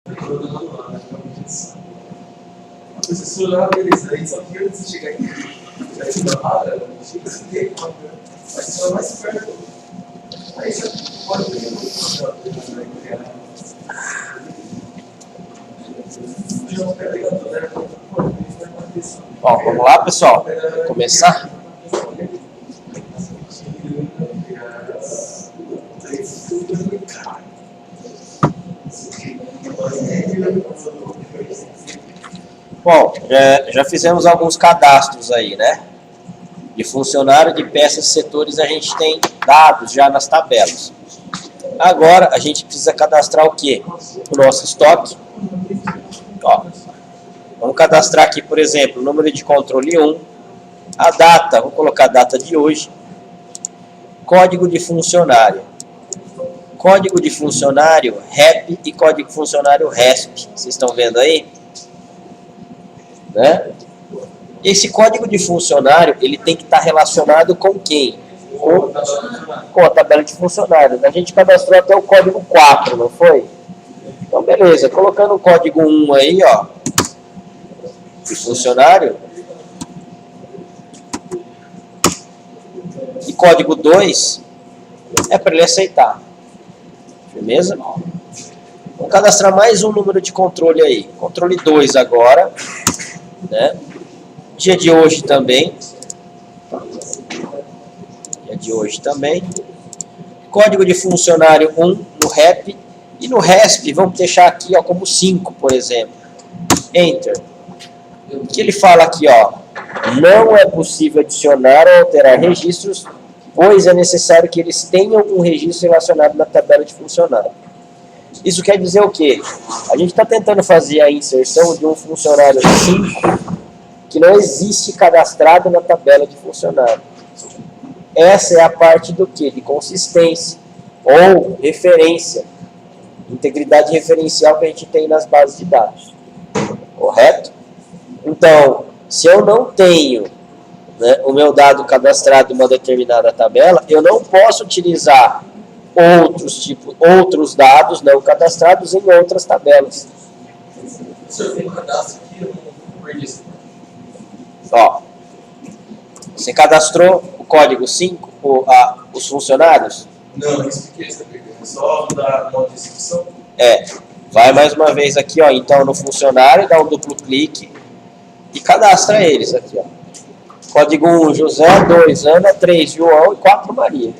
O professor lá, beleza, aí só que antes de chegar aqui, já te dá nada, chega assim, aí você vai mais perto. Aí você pode ver Bom, vamos lá, pessoal. Vamos começar. Bom, já fizemos alguns cadastros aí, né? De funcionário, de peças, setores, a gente tem dados já nas tabelas. Agora, a gente precisa cadastrar o quê? O nosso estoque. Ó, vamos cadastrar aqui, por exemplo, o número de controle 1, a data, vou colocar a data de hoje, código de funcionário. Código de funcionário REP e código de funcionário RESP. Vocês estão vendo aí? Né? Esse código de funcionário, ele tem que estar relacionado com quem? Com a tabela de funcionários. A gente cadastrou até o código 4, não foi? Então, beleza. Colocando o código 1 aí, ó, de funcionário, e código 2 é para ele aceitar. Beleza? Vamos cadastrar mais um número de controle aí. Controle 2 agora, né? Dia de hoje também. Dia de hoje também. Código de funcionário 1 no REP. E no RESP, vamos deixar aqui, ó, como 5, por exemplo. Enter. O que ele fala aqui, ó? Não é possível adicionar ou alterar registros, pois é necessário que eles tenham um registro relacionado na tabela de funcionário. Isso quer dizer o quê? A gente está tentando fazer a inserção de um funcionário 5 que não existe cadastrado na tabela de funcionário. Essa é a parte do quê? De consistência ou referência, integridade referencial que a gente tem nas bases de dados. Correto? Então, se eu não tenho, né, o meu dado cadastrado em uma determinada tabela, eu não posso utilizar outros dados não cadastrados em outras tabelas. Se eu tenho um cadastro aqui, eu não perdi isso. Ó, você cadastrou o código 5, os funcionários? Não, isso que você pegou. É só mudar a descrição? É. Vai mais uma vez aqui, ó, então no funcionário, dá um duplo clique e cadastra eles aqui, ó. Código 1, José, 2, Ana, 3, João e 4, Maria.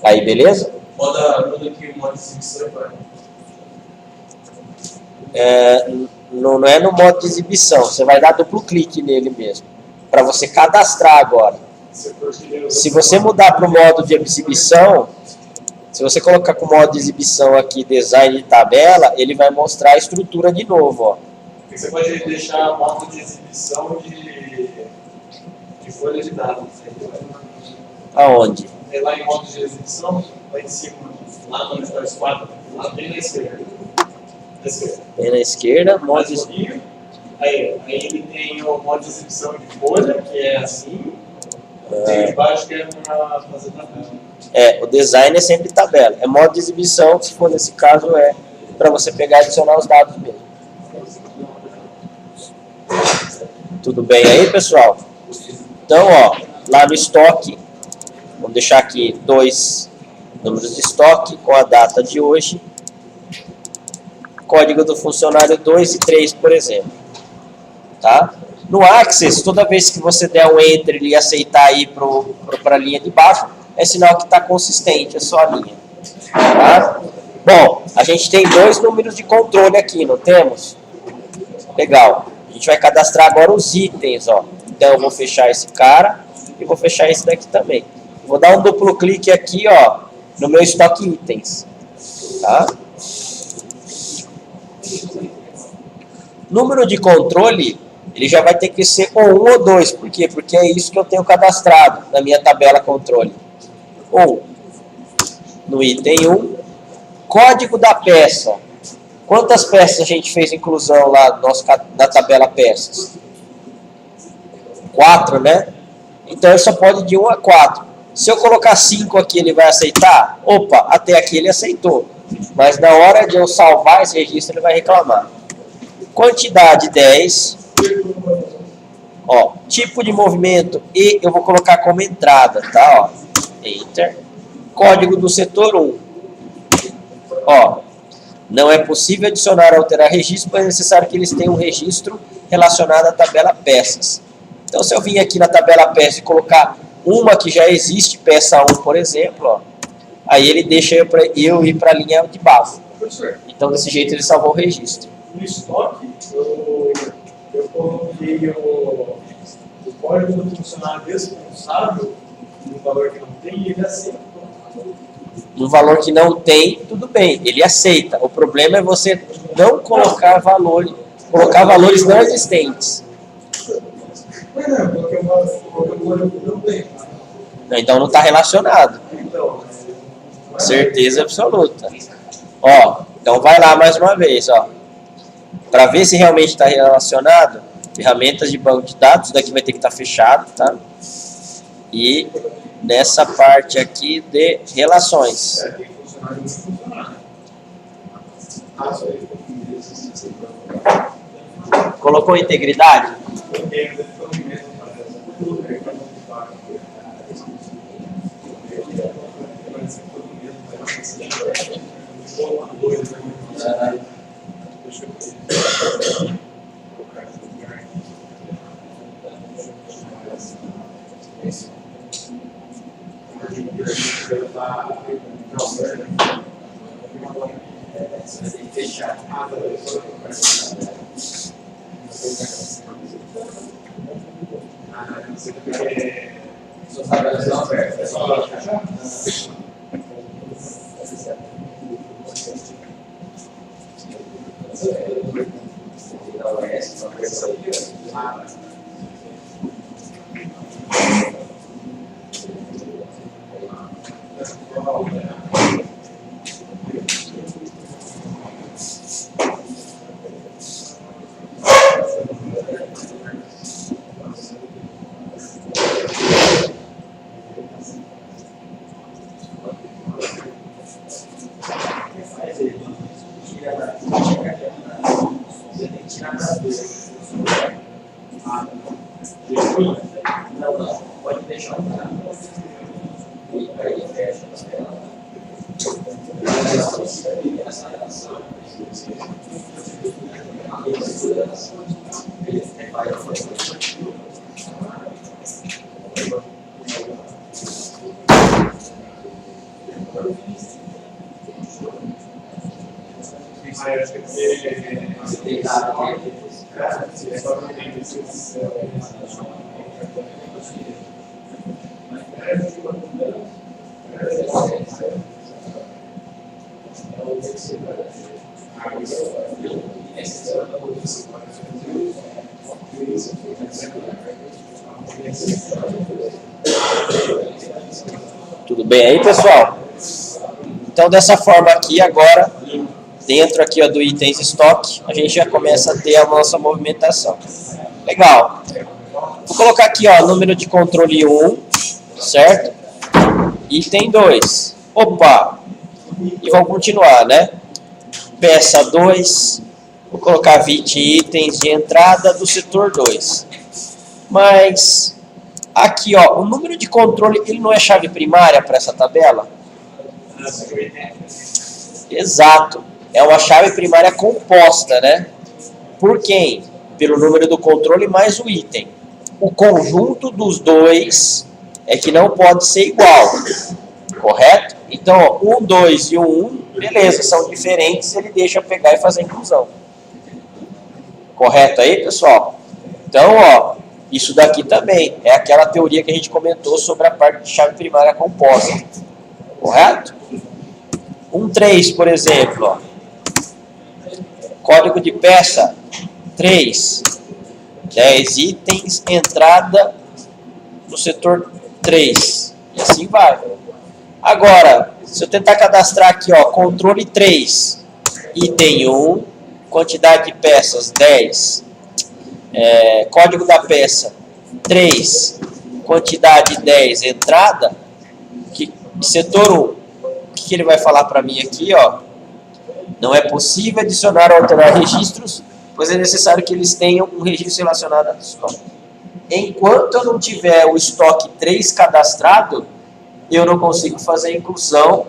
Aí, beleza? Muda aqui o modo de exibição e vai. Não é no modo de exibição, você vai dar duplo clique nele mesmo, para você cadastrar agora. Se você mudar para o modo de exibição, se você colocar com o modo de exibição aqui, design de tabela, ele vai mostrar a estrutura de novo, ó. Você pode deixar modo de exibição de folha de dados. Aonde? É lá em modo de exibição, lá em cima, lá no espaço 4, lá bem na esquerda. Bem na esquerda, modo de... Aí ele tem o modo de exibição de folha, que é assim, e embaixo que é para fazer tabela. O design é sempre tabela. É modo de exibição, se for nesse caso, é para você pegar e adicionar os dados mesmo. Tudo bem aí, pessoal? Então, ó, lá no estoque, vamos deixar aqui 2 números de estoque com a data de hoje. Código do funcionário 2 e 3, por exemplo. Tá? No Access, toda vez que você der um Enter e aceitar aí para a linha de baixo, é sinal que está consistente a sua linha. Tá? Bom, a gente tem 2 números de controle aqui, não temos? Legal. A gente vai cadastrar agora os itens, ó. Então eu vou fechar esse cara e vou fechar esse daqui também. Vou dar um duplo clique aqui, ó, no meu estoque itens. Tá? Número de controle, ele já vai ter que ser ou 1 ou 2. Por quê? Porque é isso que eu tenho cadastrado na minha tabela controle. 1. No item 1. Código da peça. Quantas peças a gente fez inclusão lá na tabela peças? 4, né? Então ele só pode de 1 a 4. Se eu colocar 5 aqui, ele vai aceitar? Opa, até aqui ele aceitou. Mas na hora de eu salvar esse registro, ele vai reclamar. Quantidade 10. Ó, tipo de movimento E eu vou colocar como entrada, tá? Ó, Enter. Código do setor 1. Ó, não é possível adicionar ou alterar registro, mas é necessário que eles tenham um registro relacionado à tabela peças. Então, se eu vim aqui na tabela peças e colocar uma que já existe, peça 1, por exemplo, ó, aí ele deixa eu ir para a linha de base. Professor, Então, desse jeito, ele salvou o registro. no estoque, eu coloquei o código do funcionário responsável no valor que não tem e ele aceita. No valor que não tem, tudo bem, ele aceita. O problema é você não colocar valores não existentes. Mas não, porque o código não tem. Então não está relacionado. Então, Certeza absoluta. Ó, então vai lá mais uma vez, ó. Para ver se realmente está relacionado, ferramentas de banco de dados, daqui vai ter que estar fechado, tá? E nessa parte aqui de relações. tem que funcionar e não funcionar. Só isso. Colocou integridade? Pode deixar Tudo bem aí, pessoal? Então, dessa forma aqui, agora, dentro aqui ó, do itens estoque, a gente já começa a ter a nossa movimentação. Legal. Vou colocar aqui, ó, número de controle 1, certo? Item 2. Opa! E vamos continuar, né? Peça 2. Vou colocar 20 itens de entrada do setor 2. Mas, aqui, ó, o número de controle, ele não é chave primária para essa tabela? Exato. É uma chave primária composta, né? Por quem? Pelo número do controle mais o item. O conjunto dos dois é que não pode ser igual. Correto? Então, ó, 1, 2 e 1, beleza, são diferentes, ele deixa pegar e fazer a inclusão. Correto aí, pessoal? Então, ó, isso daqui também é aquela teoria que a gente comentou sobre a parte de chave primária composta. Correto? 3, por exemplo, ó. Código de peça 3. 10 itens, entrada no setor 3. E assim vai. Agora, se eu tentar cadastrar aqui, ó, controle 3, item 1, quantidade de peças 10, código da peça 3, quantidade 10, entrada, setor 1. O que ele vai falar para mim aqui, ó? Não é possível adicionar ou alterar registros, pois é necessário que eles tenham um registro relacionado ao estoque. Enquanto eu não tiver o estoque 3 cadastrado, eu não consigo fazer a inclusão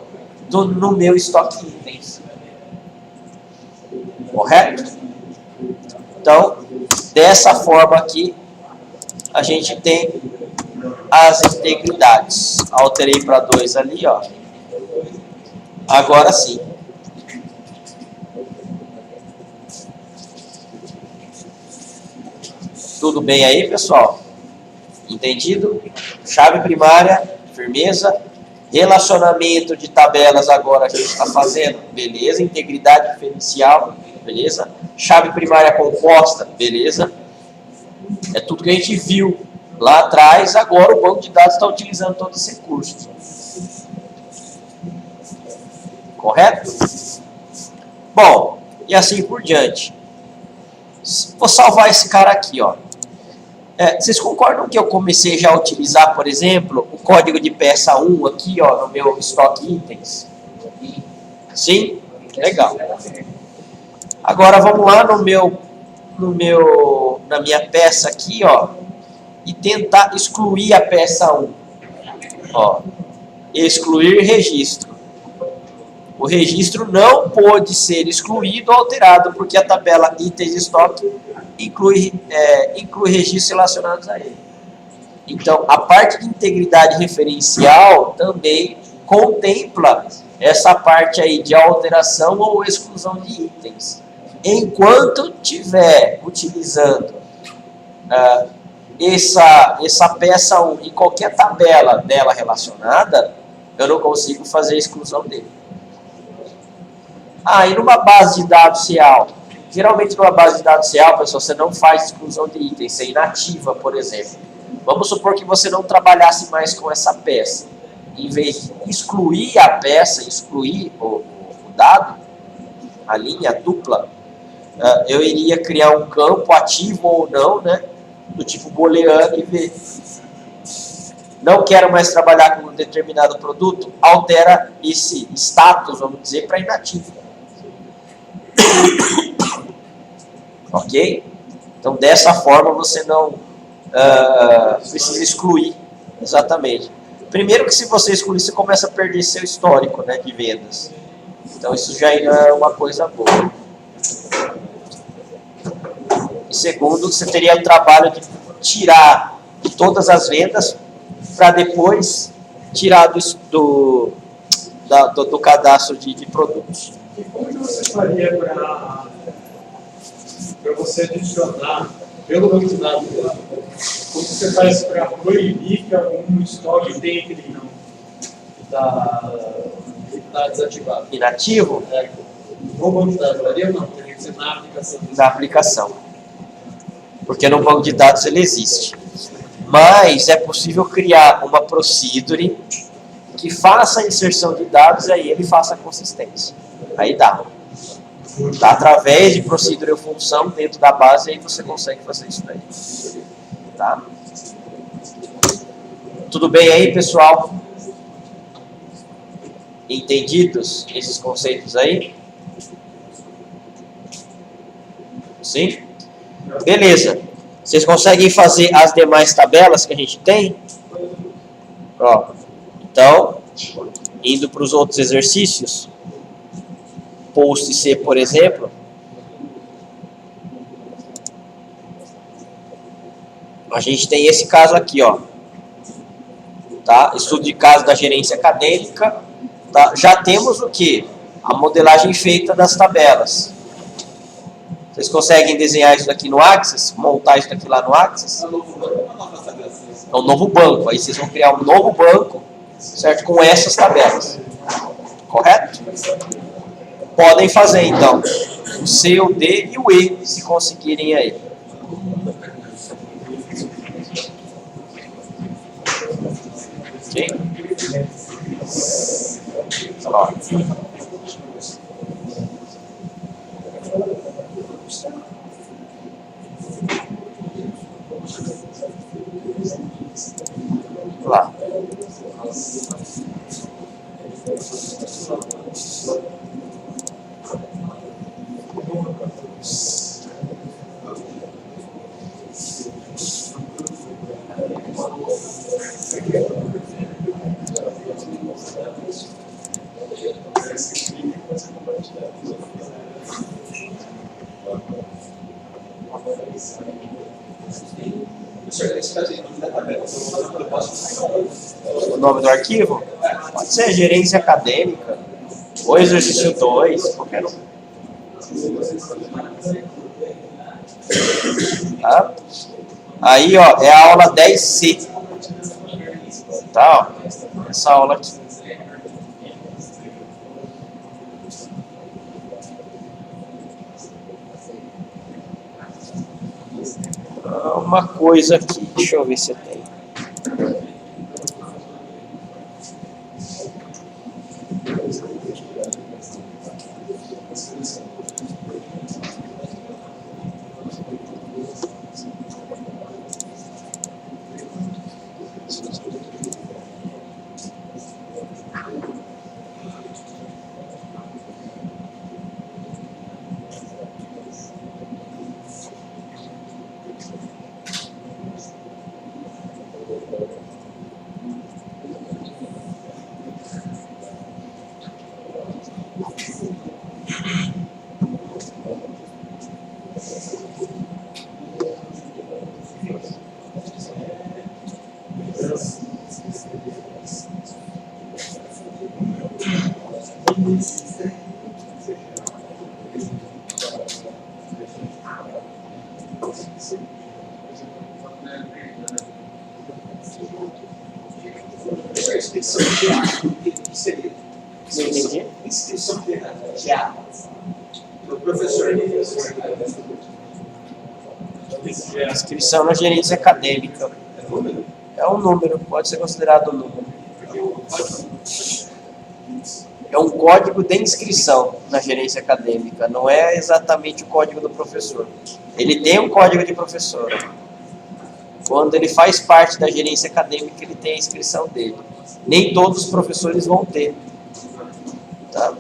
no meu estoque itens. Correto? Então, dessa forma aqui, a gente tem as integridades. Alterei para 2 ali, ó. Agora sim. Tudo bem aí, pessoal? Entendido? Chave primária, firmeza. Relacionamento de tabelas agora a gente está fazendo, beleza. Integridade diferencial, beleza. Chave primária composta, beleza. É tudo que a gente viu lá atrás. Agora o banco de dados está utilizando todos os recursos. Correto? Bom, e assim por diante. Vou salvar esse cara aqui, ó. Vocês concordam que eu comecei já a utilizar, por exemplo, o código de peça 1 aqui, ó, no meu estoque itens? Sim? Legal. Agora vamos lá na minha peça aqui, ó, e tentar excluir a peça 1. Ó, excluir registro. O registro não pode ser excluído ou alterado, porque a tabela itens de estoque inclui registros relacionados a ele. Então, a parte de integridade referencial também contempla essa parte aí de alteração ou exclusão de itens. Enquanto estiver utilizando essa peça 1 em qualquer tabela dela relacionada, eu não consigo fazer a exclusão dele. E numa base de dados real? Geralmente numa base de dados real, pessoal, você não faz exclusão de itens, você é inativa, por exemplo. Vamos supor que você não trabalhasse mais com essa peça. Em vez de excluir a peça, excluir o dado, a linha dupla, eu iria criar um campo ativo ou não, né, do tipo booleano e ver. Não quero mais trabalhar com um determinado produto, altera esse status, vamos dizer, para inativo. Ok? Então, dessa forma, você não precisa excluir. Exatamente. Primeiro que se você excluir, você começa a perder seu histórico, né, de vendas. Então, isso já é uma coisa boa. E segundo, você teria o trabalho de tirar todas as vendas para depois tirar do cadastro de produtos. E como que você faria para você adicionar, pelo banco de dados, como você faz para proibir que algum estoque tenha aquele não? Que está desativado. Inativo? No banco de dados, faria ou não? Teria que ser na aplicação. Na aplicação. Porque no banco de dados ele existe. Mas é possível criar uma procedure que faça a inserção de dados e aí ele faça a consistência. Aí dá. Através de procedure ou função dentro da base, aí você consegue fazer isso daí. Tá? Tudo bem aí, pessoal? Entendidos esses conceitos aí? Sim? Beleza. Vocês conseguem fazer as demais tabelas que a gente tem? Ó. Então, indo para os outros exercícios, post C, por exemplo, a gente tem esse caso aqui, ó, tá? Estudo de caso da gerência acadêmica, tá? Já temos o que? A modelagem feita das tabelas. Vocês conseguem desenhar isso daqui no Axis? Montar isso daqui lá no Axis? É um novo banco. Aí vocês vão criar um novo banco, certo? Com essas tabelas. Correto? Podem fazer, então, o C, o D e o E, se conseguirem aí. Ok? Ó. Lá. Professor, nesse caso aí, não dá tabela, eu vou fazer uma proposta. O nome do arquivo? Pode ser gerência acadêmica, ou exercício 2, qualquer um. Tá? Aí, ó, é a aula 10C. Tá, ó, essa aula aqui. Uma coisa aqui, deixa eu ver se eu tenho. Inscrição de ato, o que seria? Não entendi. Inscrição de ato. O professor. Inscrição na gerência acadêmica. É um número, pode ser considerado um número. É um código de inscrição na gerência acadêmica, não é exatamente o código do professor. Ele tem um código de professor. Quando ele faz parte da gerência acadêmica, ele tem a inscrição dele. Nem todos os professores vão ter. Tá?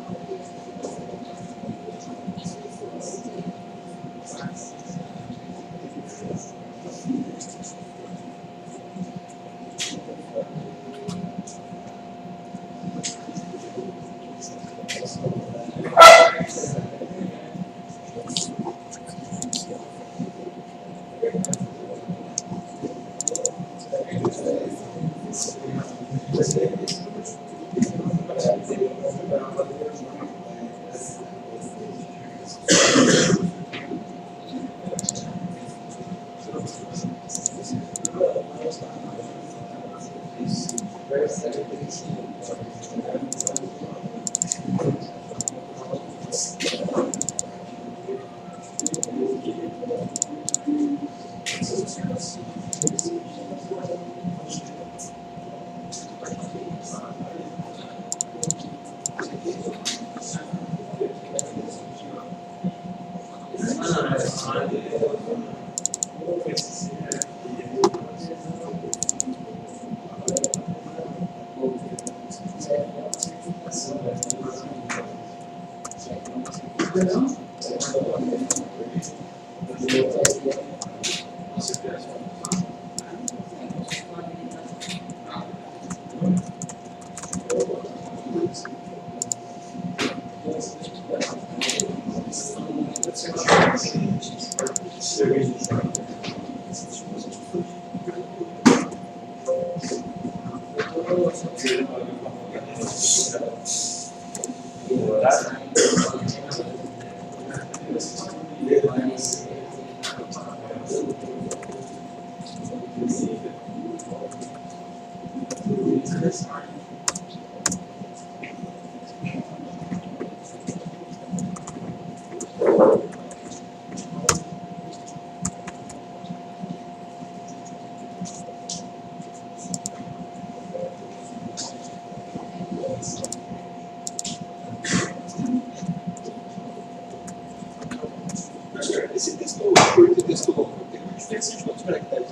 Esse texto curto e texto longo, tem uma diferença de quantos caracteres?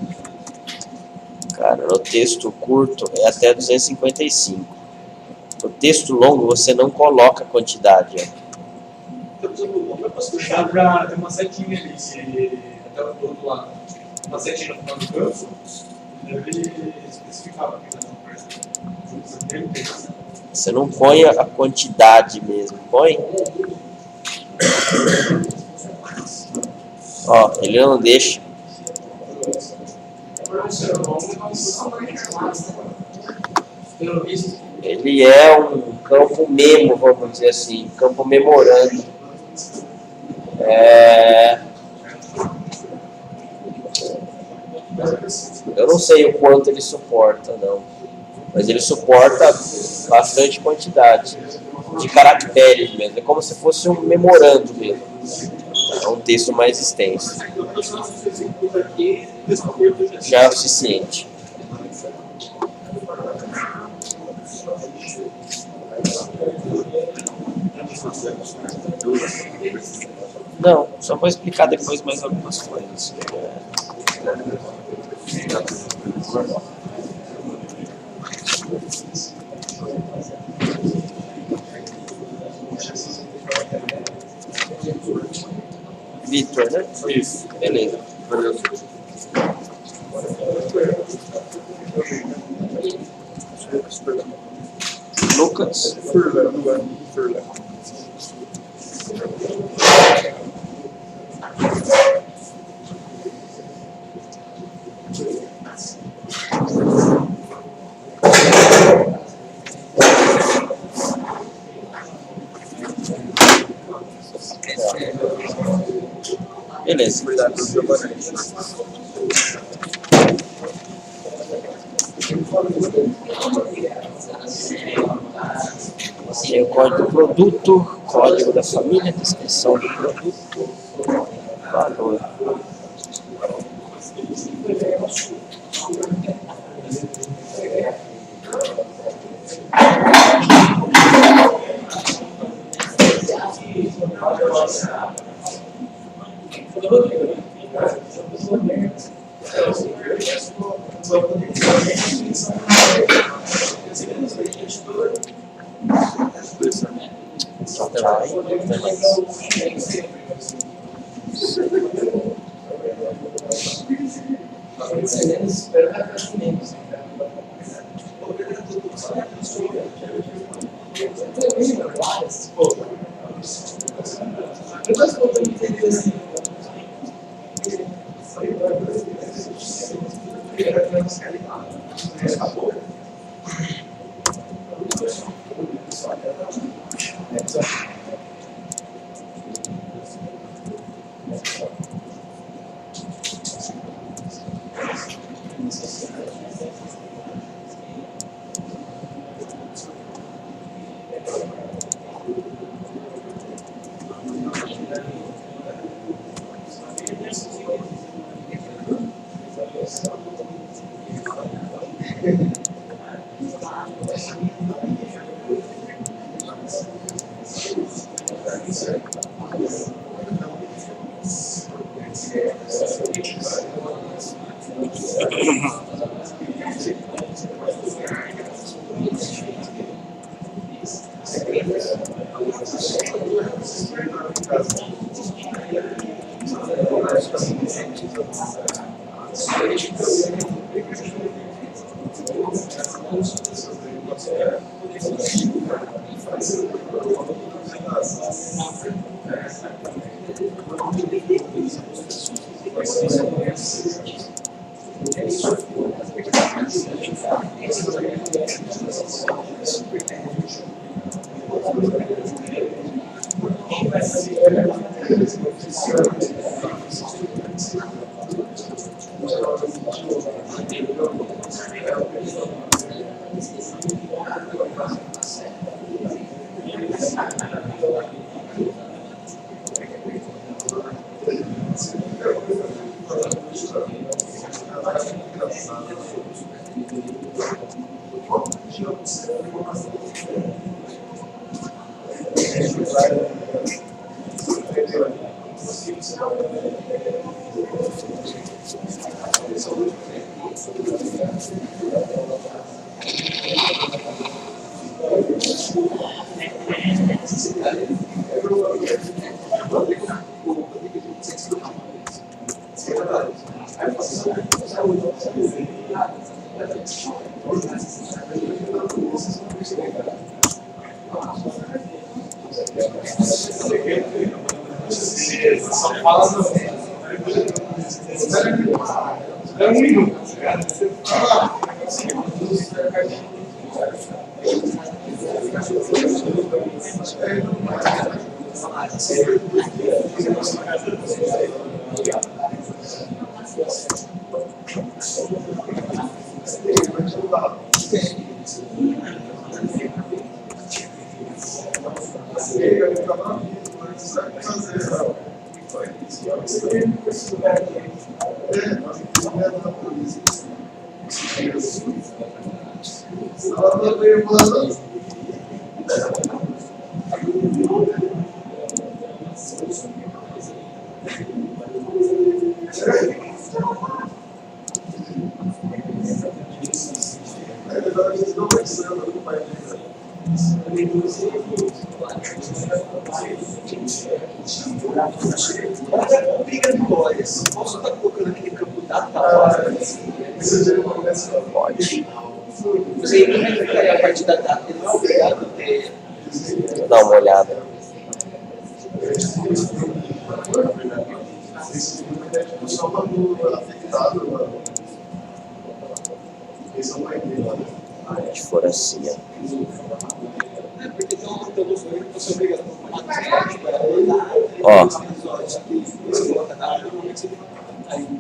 Cara, no texto curto é até 255. No texto longo você não coloca a quantidade. Estamos usando o longo, eu posso Dá deixar pra ter uma setinha ali, se até o todo lá. Uma setinha no final do campo, deve especificar o que não. Você não põe a quantidade mesmo, põe? Ó, Ó, ele não deixa. Ele é um campo memo, vamos dizer assim, campo memorando. Eu não sei o quanto ele suporta, não. Mas ele suporta bastante quantidade de caracteres mesmo. É como se fosse um memorando mesmo. É um texto mais extenso. Já é o suficiente. Não, só vou explicar depois mais algumas coisas. Vitor, né? Isso. Beleza. Lucas. Beleza. Tem o código do produto, código da família, descrição do produto, valor. É 1 minuto. Obrigatórias. Posso estar colocando aquele campo data hora? Pode. Você não vai ficar a partir da data, ele não é obrigado a ter. Deixa eu dar uma olhada. Se for assim, ó. Porque tem um documento que você é obrigado Ó,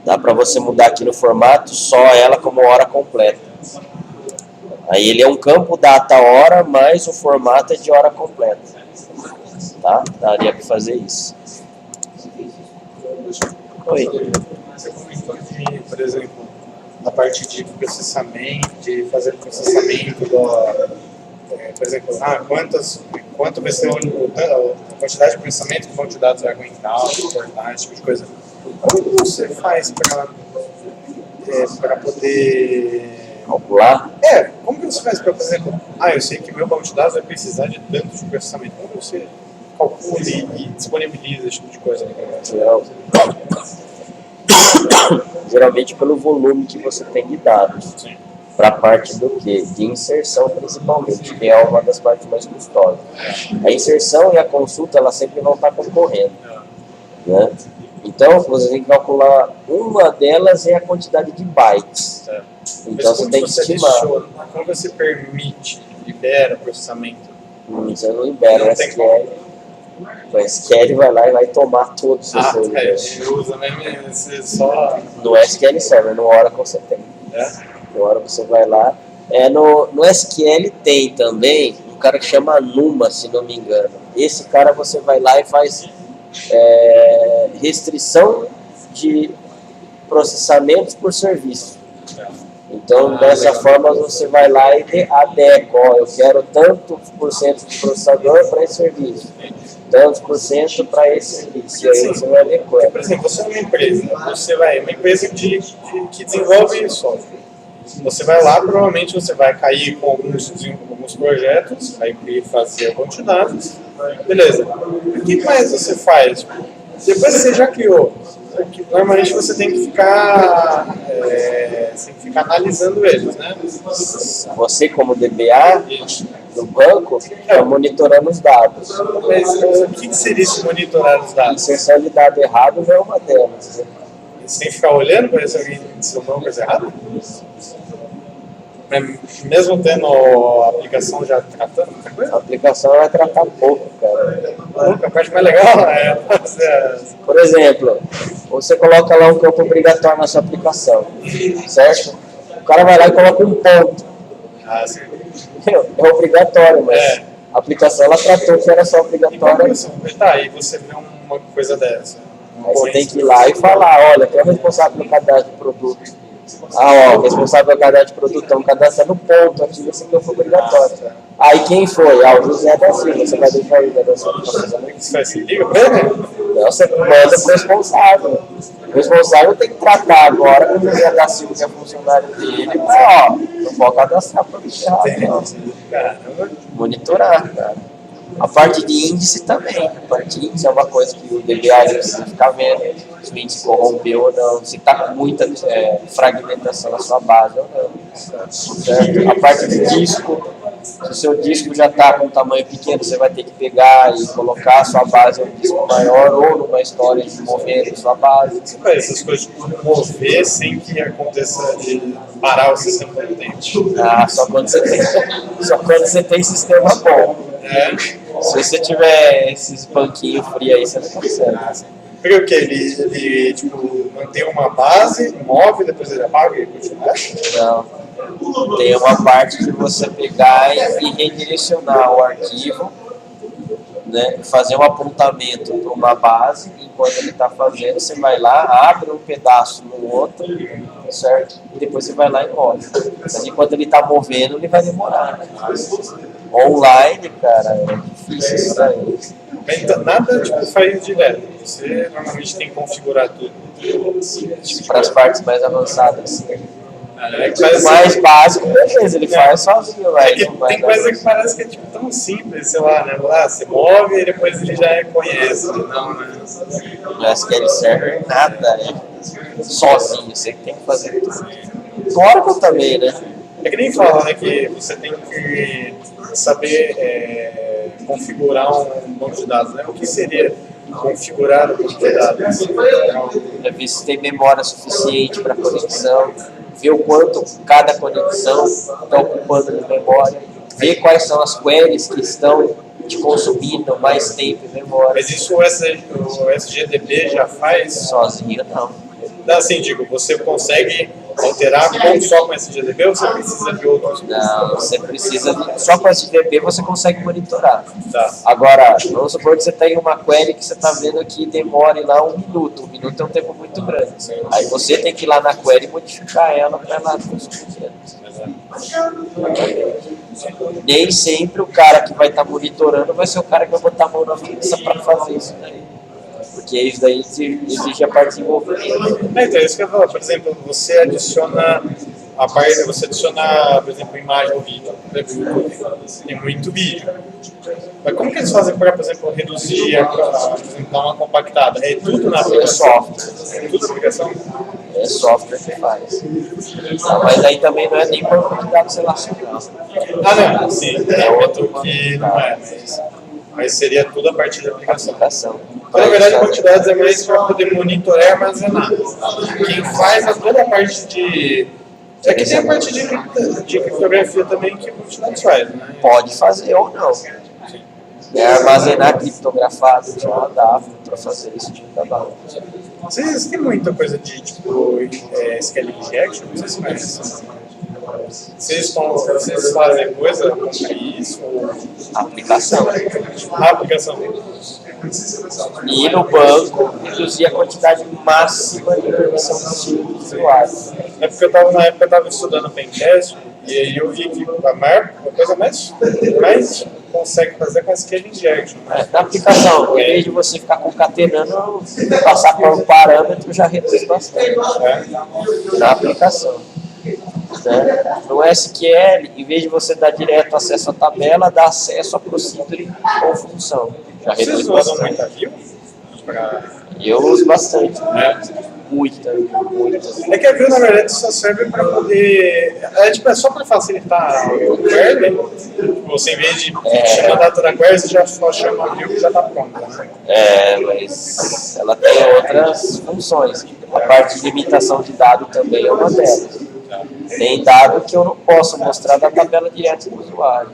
dá para você mudar aqui no formato só ela como hora completa. Aí ele é um campo data hora, mas o formato é de hora completa. Tá? Daria para fazer isso. Oi. Você comentou de, por exemplo, a parte de processamento, de fazer processamento por exemplo, quanto vai ser a quantidade de processamento que vão te dar, vai aguentar, suportar, esse tipo de coisa. Como você faz para poder Calcular? Como que você faz para, por exemplo, eu sei que meu banco de dados vai precisar de tanto de processamento. Como você calcula e disponibiliza esse tipo de coisa? Geralmente pelo volume que você tem de dados. Para a parte do quê? De inserção principalmente, que é uma das partes mais custosas. A inserção e a consulta, elas sempre vão estar concorrendo. Né? Então, você tem que calcular, uma delas é a quantidade de bytes. Então, você tem que estimar. Como você libera processamento? Você não libera o SQL. O SQL vai lá e vai tomar todos os seus servidores. Usa mesmo só... No SQL Server, no Oracle você tem. Na hora você vai lá. No SQL tem também um cara que chama Numa, se não me engano. Esse cara você vai lá e faz restrição de processamentos por serviço. Então, dessa forma, você vai lá e adequa. Eu quero tanto por cento de processador para esse serviço. Tantos por cento para esse serviço. E aí você vai adequar. Por exemplo, você é uma empresa. Uma empresa que desenvolve software. Você vai lá, provavelmente você vai cair com alguns projetos, vai fazer a quantidade, beleza. O que mais você faz? Depois que você já criou, normalmente você tem que ficar analisando eles, né? Você, como DBA do banco, está monitorando os dados. Mas o que seria esse monitorar os dados? Inserção de dado errado não é uma delas. Né? Você tem que ficar olhando para ver se alguém ensinou uma coisa errada? Mesmo tendo a aplicação já tratando muita coisa? A aplicação vai tratar pouco, cara. A parte mais legal é... Por exemplo, você coloca lá um campo obrigatório na sua aplicação, certo? O cara vai lá e coloca um ponto. Sim. É obrigatório, mas a aplicação ela tratou que era só obrigatório. E você vê uma coisa dessa? Aí você tem que ir lá e falar, olha, quem é o responsável pelo cadastro de produto? O responsável pelo cadastro de produto, então cadastra no ponto aqui, esse aqui foi obrigatório. Aí quem foi? O José da Silva, você vai deixar o José da Silva fazer isso? Você liga pra ele? Não, você manda pro responsável. O responsável tem que tratar agora com o José da Silva, que é funcionário dele, não pode cadastrar para bicho errado, não. Monitorar, cara. A parte de índice também. A parte de índice é uma coisa que o DBA precisa ficar vendo se o índice corrompeu ou não, se está com muita fragmentação na sua base ou não. Certo? A parte de disco, Se o seu disco já está com um tamanho pequeno, você vai ter que pegar e colocar a sua base em um disco maior ou numa história de mover a sua base. Você faz essas coisas de mover sem que aconteça de parar o sistema potente. Ah, só quando você tem sistema bom. É. Se você tiver esses banquinhos frios aí, você não consegue. Porque o que? Ele tipo, mantém uma base, move, depois ele apaga e continua? Não. Tem uma parte de você pegar e redirecionar o arquivo, né, fazer um apontamento para uma base, enquanto ele está fazendo, você vai lá, abre um pedaço no outro, certo? E depois você vai lá e move. Mas enquanto ele está movendo, ele vai demorar. Né? Online, cara, é difícil isso daí. Então, nada tipo, faz direto. Você normalmente tem que configurar tudo. Para as partes mais avançadas, sim. O mais básico, beleza, ele faz sozinho. Vai, tem coisa que parece que é tipo, tão simples, sei lá, né? Lá, você move e depois ele já conhece. Não, né? No SQL Server, nada é sozinho, você tem que fazer tudo. No Oracle também, né? É que nem fala, né? Que você tem que saber configurar um banco de dados, né? O que seria configurar o banco de dados? Ver se tem memória suficiente para conexão, ver o quanto cada conexão está ocupando de memória, ver quais são as queries que estão te consumindo mais tempo em memória. Mas isso o SGDB já faz? Sozinho, não. Assim, digo, você consegue alterar só com SGDB ou você precisa de outros? Não, você precisa só com SGDB você consegue monitorar. Tá. Agora, vamos supor que você tem uma query que você está vendo que demore lá 1 minuto. 1 minuto é um tempo muito grande. Aí você tem que ir lá na query e modificar ela para ela consumir. Nem sempre o cara que vai estar monitorando vai ser o cara que vai botar a mão na mesa para fazer isso daí. Porque isso daí exige a parte envolvida. Então, isso que eu falo. Por exemplo, você adiciona, por exemplo, imagem ou vídeo. Tem muito vídeo. Mas como que eles fazem para, por exemplo, reduzir, por exemplo, dar uma compactada? É tudo na aplicação? Software. É tudo na aplicação? É software que faz. Não, mas aí também não é nem banco de dados relacional. Ah, não, sim. É outro que não é, mas seria tudo a partir da aplicação. Então, na verdade, a banco de dados é mais para poder monitorar e armazenar. Quem faz é toda a parte de... É que tem a parte de criptografia também que o banco de dados faz, né? Pode fazer ou não. É armazenar criptografado, já dá para fazer isso de trabalho. Vocês têm muita coisa de tipo SQL injection, não sei se conhece. Vocês fazem coisa com isso? Aplicação. A aplicação. E no banco, reduzir a quantidade máxima de permissão possível do usuário. É porque na época eu estava estudando Pentest e aí eu vi que a coisa mais consegue fazer com SQL injection. Na aplicação, em vez de você ficar concatenando, passar por um parâmetro já reduz bastante. Na aplicação. No SQL, em vez de você dar direto acesso à tabela, dá acesso à procedure ou função. Já reduz Vocês usam bastante. muita view? Eu uso bastante. Muita. É que a view, na verdade, só serve para poder... É só para facilitar o query. Você, em vez de chamar a data da query, você já só chama a view que já está pronta. Né? Mas ela tem outras funções. A parte de limitação de dado também é uma delas. Tem dado que eu não posso mostrar da tabela direto do usuário.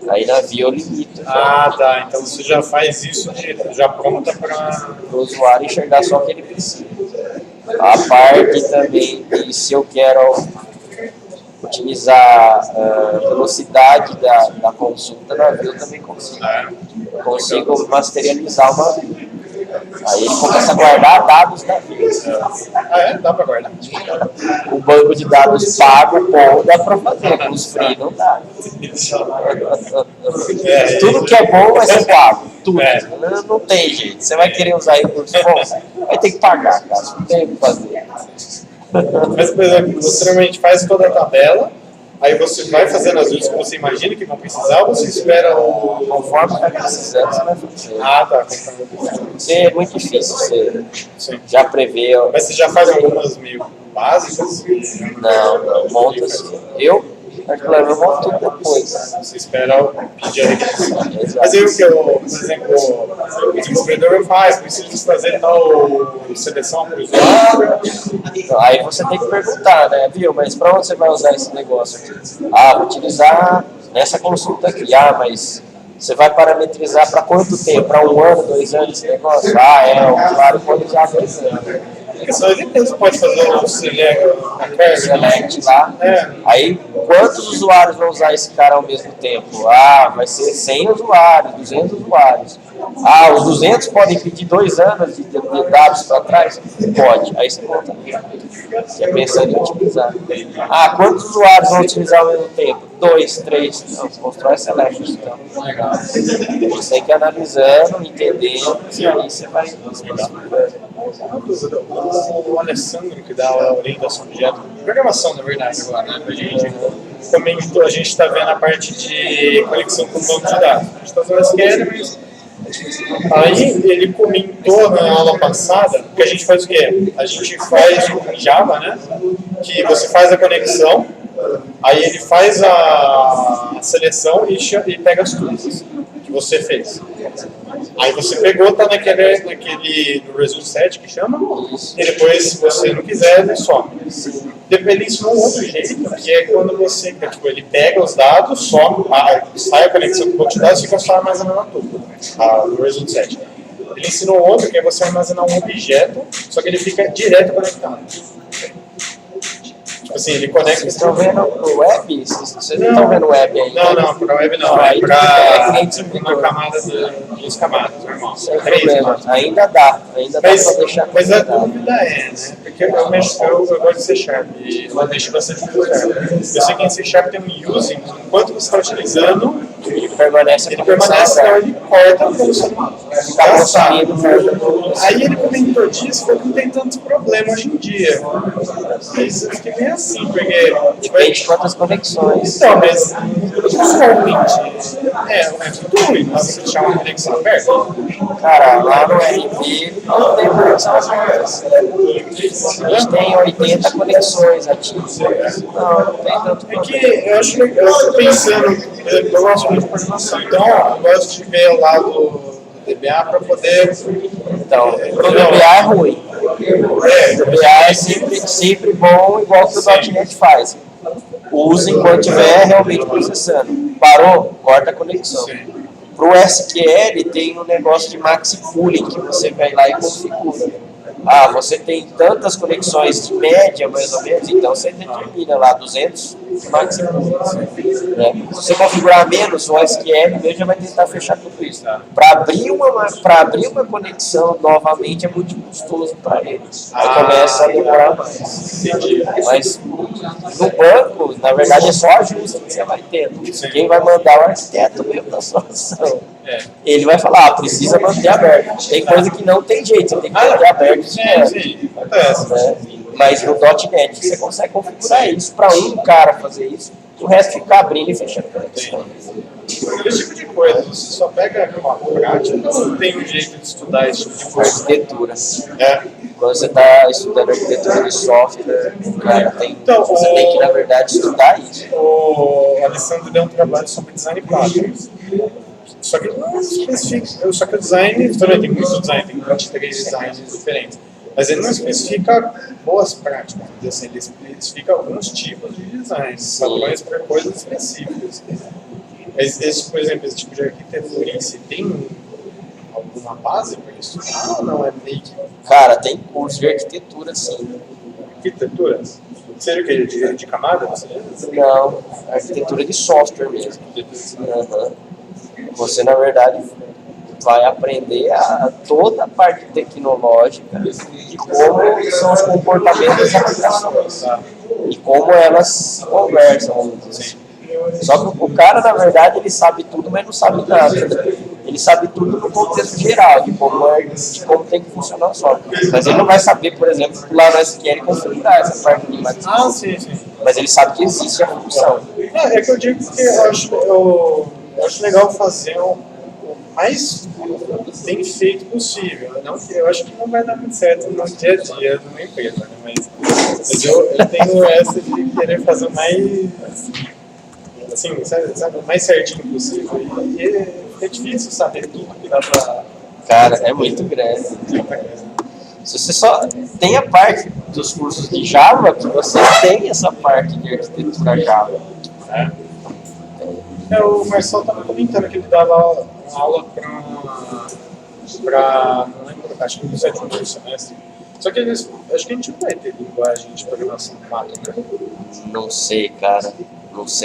Aí na via eu limito. Ah, tá. Então você já faz isso já pronta para o usuário enxergar só o que ele precisa. A parte também de se eu quero otimizar a velocidade da consulta da via, eu também consigo. Consigo materializar uma via. Aí ele começa a guardar dados da via. Dá para guardar. O banco de dados pago, bom, dá para fazer, com os free não dá. Tudo que é bom vai ser pago. Tudo. Não tem jeito. Você vai querer usar recursos bons, vai ter que pagar, cara. Não tem o que fazer. Mas, por exemplo, você normalmente faz toda a tabela, aí você vai fazendo as coisas que você imagina que vão precisar, ou você espera o... Conforme está precisando, você vai fazer. Ah, tá. É muito difícil você já prever. Mas você já faz algumas meio básicas? Não, monta assim. Particular, eu monto tudo depois. Você espera pedir a requisição. Exato. Mas aí o que eu, por exemplo, o desenvolvedor faz, preciso fazer tal seleção para o usuário. Então, aí você tem que perguntar, né? Viu, mas para onde você vai usar esse negócio aqui? Ah, vou utilizar nessa consulta aqui. Ah, mas você vai parametrizar para quanto tempo? Para 1 ano, 2 anos esse negócio? Ah, o usuário pode usar 2 anos. Porque só ele mesmo pode fazer o Select lá. É. Aí, quantos usuários vão usar esse cara ao mesmo tempo? Ah, vai ser 100 usuários, 200 usuários. Ah, os 200 podem pedir 2 anos de dados para trás? Pode. Aí você conta. Você é pensando em otimizar. Ah, quantos usuários vão utilizar ao mesmo tempo? 2, 3. Não, constrói select. Então, você tem que ir analisando, entendendo, e aí você vai explicando. Uma dúvida, o Alessandro, que dá a orientação de objeto, programação, na verdade, agora, né? A gente comentou, a gente está vendo a parte de conexão com o banco de dados. A gente está usando SQL, mas aí ele comentou na aula passada que a gente faz o quê? A gente faz em Java, né? Que você faz a conexão, aí ele faz a seleção e pega as coisas que você fez. Aí você pegou, tá naquele no result set que chama, e depois, se você não quiser, ele some. Ele ensinou um outro jeito, que é quando você, tipo, ele pega os dados, some, sai a conexão com o banco de dados e fica só armazenando tudo, no result set. Ele ensinou outro, que é você armazenar um objeto, só que ele fica direto conectado. Tipo assim, ele conecta... Vocês estão vendo o web? Vocês não estão vendo o web aí? Não, para web não. É para uma camada de 2 camadas, normal. Sem problema. Ainda dá para deixar. Mas a dúvida é, né? Porque eu gosto de C Sharp e eu deixo bastante C Sharp. Eu sei que em C Sharp tem um using, enquanto você está utilizando, ele permanece, então ele corta para você ficar consumindo. Aí ele comentou disso, porque não tem tantos problemas hoje em dia. Mas eu fiquei meio assim, porque... Depende de quantas conexões. Então, mas usualmente é muito ruim você deixar uma conexão aberta. Cara, lá no RP não tem conexão aberta. A gente tem 80 conexões ativas. Não tem tanto É que problema. eu acho que eu estou pensando, eu gosto muito de programação, então eu gosto de ver o lado do DBA para poder... Então, o DBA é ruim. O DBA é sempre bom, igual que o .NET faz. Use enquanto estiver realmente processando. Parou? Corta a conexão. Para o SQL tem um negócio de maxi pooling que você vai lá e configura. Ah, você tem tantas conexões de média, mais ou menos, então você determina lá 200 maxi poolings. Né? Se você configurar menos, o SQL mesmo já vai tentar fechar tudo isso. Para abrir uma conexão novamente é muito custoso para ele. Aí começa a demorar mais. Mas no banco, na verdade, é só ajuste que você vai tendo. Quem vai mandar o arquiteto mesmo da solução. Ele vai falar, precisa manter aberto. Tem coisa que não tem jeito, você tem que manter aberto. Sim, acontece. Né? Mas no .NET você consegue configurar isso para um cara fazer isso, o resto ficar abrindo e fechando a conexão. Esse tipo de coisa, você só pega uma prática, não tem um jeito de estudar esse tipo de coisa. Arquitetura. Quando você está estudando arquitetura de software, cara, então, você tem que, na verdade, estudar isso. O Alessandro deu um trabalho sobre design prático. Só que não especifica, só que o design, também tem muito design, tem 23 designs diferentes. Mas ele não especifica boas práticas, assim, ele especifica alguns tipos de designs, padrões para coisas específicas. Mas esse, por exemplo, esse tipo de arquitetura em si, tem alguma base para estudar ou não? É meio que... Cara, tem curso de arquitetura, sim. Arquitetura? Seria o que? De camada? Não, arquitetura de software mesmo. Você, na verdade, vai aprender toda a parte tecnológica de como são os comportamentos das aplicações e como elas se conversam, vamos dizer assim. Só que o cara, na verdade, ele sabe tudo, mas não sabe nada. Ele sabe tudo no contexto geral, de como tem que funcionar o software. Mas ele não vai saber, por exemplo, lá no SQL configurar essa parte de máquina. Sim. Mas ele sabe que existe a função. É que eu digo que eu acho legal fazer o mais bem feito possível. Não que eu acho que não vai dar muito certo no dia a dia de uma empresa, né? Mas eu tenho essa de querer fazer o mais assim, sabe, o mais certinho possível. E é difícil saber tudo que dá pra... Cara, é muito grande. Se você só tem a parte dos cursos de Java, que você tem essa parte de arquitetura Java. O Marcelo estava comentando que ele dava uma aula para não lembro, acho que no sétimo semestre. Só que acho que a gente não vai ter linguagem de programação Mato, né? Não sei, cara. Não sei.